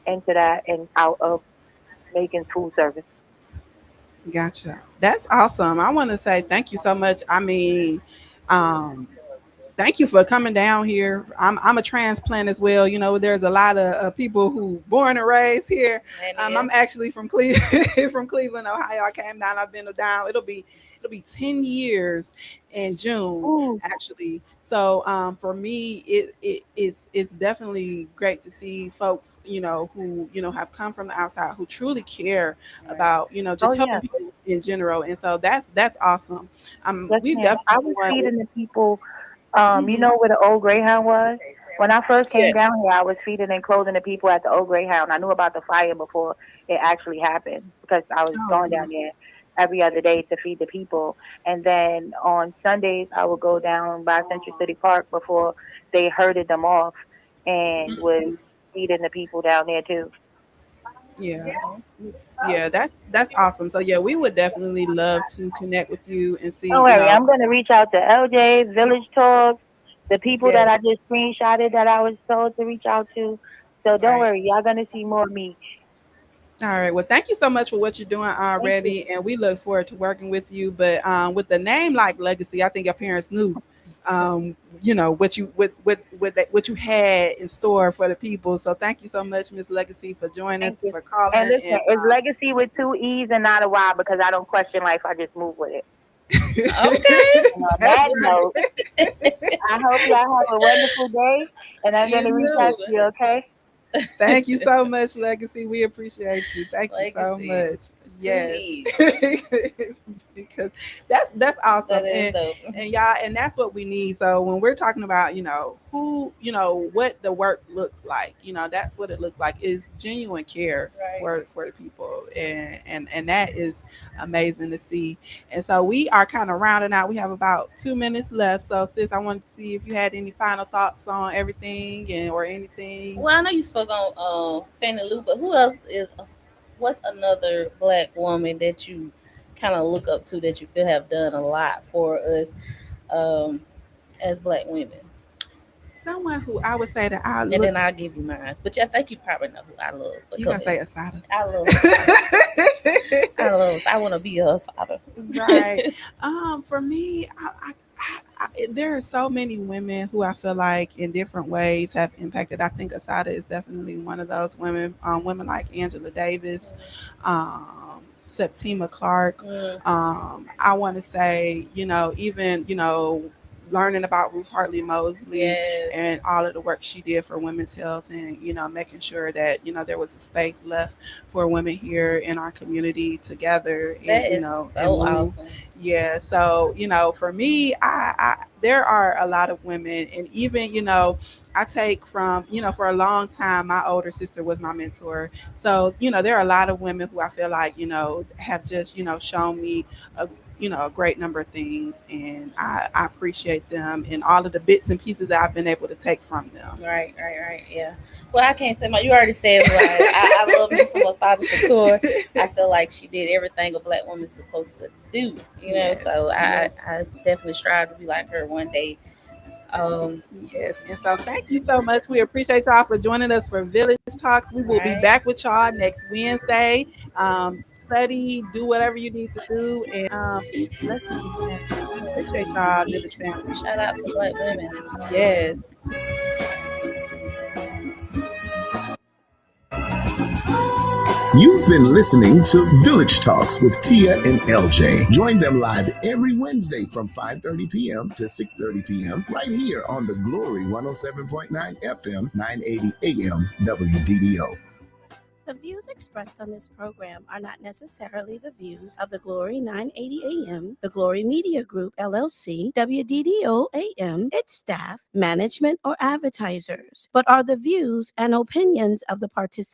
into that and out of making food service. Gotcha. That's awesome. I want to say thank you so much. I mean, um, thank you for coming down here. I'm a transplant as well. You know, there's a lot of people who born and raised here. I'm actually from Cleveland, from Cleveland, Ohio. I came down. I've been down. It'll be 10 years in June, Ooh, actually. So for me, it's definitely great to see folks, who have come from the outside, who truly care about oh just helping yeah, people in general. And so that's awesome. yes We've ma'am. I definitely was won. feeding the people. You Mhm. know where the old Greyhound was? When I first came Yeah. down here, I was feeding and clothing the people at the old Greyhound. I knew about the fire before it actually happened because I was Oh, going down there every other day to feed the people. And then on Sundays, I would go down by Central City Park before they herded them off and was mhm. feeding the people down there too. Yeah. Yeah, that's awesome. So yeah, we would definitely love to connect with you and Don't see, worry, I'm going to reach out to LJ, Village Talk, the people yeah, that I just screenshotted that I was told to reach out to. So don't right. worry, y'all going to see more of me. All right. Well, thank you so much for what you're doing Thank you. already, and we look forward to working with you. But with the name like Legacy, I think your parents knew, what you what you had in store for the people. So thank you so much, Miss Legacy, for joining, Thank you. for calling, And listen, and it's legacy with two E's and not a Y because I don't question life. I just move with it. Okay. And on that's that right. note, I hope y'all have a wonderful day. And I'm going You to reach out knew. to you, okay? Thank you so much, Legacy. We appreciate you. Thank you so Legacy. much. Two Yes. E's. Because that's awesome. That is dope. And y'all, and that's what we need. So when we're talking about, who, what the work looks like, that's what it looks like, is genuine care Right. for the people. And that is amazing to see. And so we are kind of rounding out. We have about 2 minutes left. So sis, I wanted to see if you had any final thoughts on everything or anything. Well, I know you spoke on Fannie Lou, but who else is? What's another black woman that you kind of look up to that you feel have done a lot for us um, as black women? Someone who I would say that I And look. then I'll give you mine. But I think you probably know who I love. But You go gonna ahead. say Asada? I love Asada. I want to be a Asada. Right. For me, there are so many women who I feel like in different ways have impacted. I think Asada is definitely one of those women. Women like Angela Davis, Septima Clark. Mm, I want to say, even learning about Ruth Hartley Mosley yes, and all of the work she did for women's health, and making sure that there was a space left for women here in our community together, and that is and so move. awesome. Yeah, so for me, I there are a lot of women, and even I take from for a long time my older sister was my mentor. So there are a lot of women who I feel like have just shown me a a great number of things, and I appreciate them and all of the bits and pieces that I've been able to take from them. Right. Yeah. Well, I can't say much. You already said right. I love me some Asada Shakur. I feel like she did everything a Black woman's supposed to do. Yes, so yes. I definitely strive to be like her one day. Yes, and so thank you so much. We appreciate y'all for joining us for Village Talks. We will be back with y'all next Wednesday. Study, do whatever you need to do, and peace, blessings, and we appreciate y'all, Village family. Shout out to Black women. Yes. You've been listening to Village Talks with Tia and LJ. Join them live every Wednesday from 5:30 p.m. to 6:30 p.m. right here on the Glory 107.9 FM, 980 AM, WDDO. The views expressed on this program are not necessarily the views of the Glory 980 AM, the Glory Media Group, LLC, WDDO AM, its staff, management, or advertisers, but are the views and opinions of the participants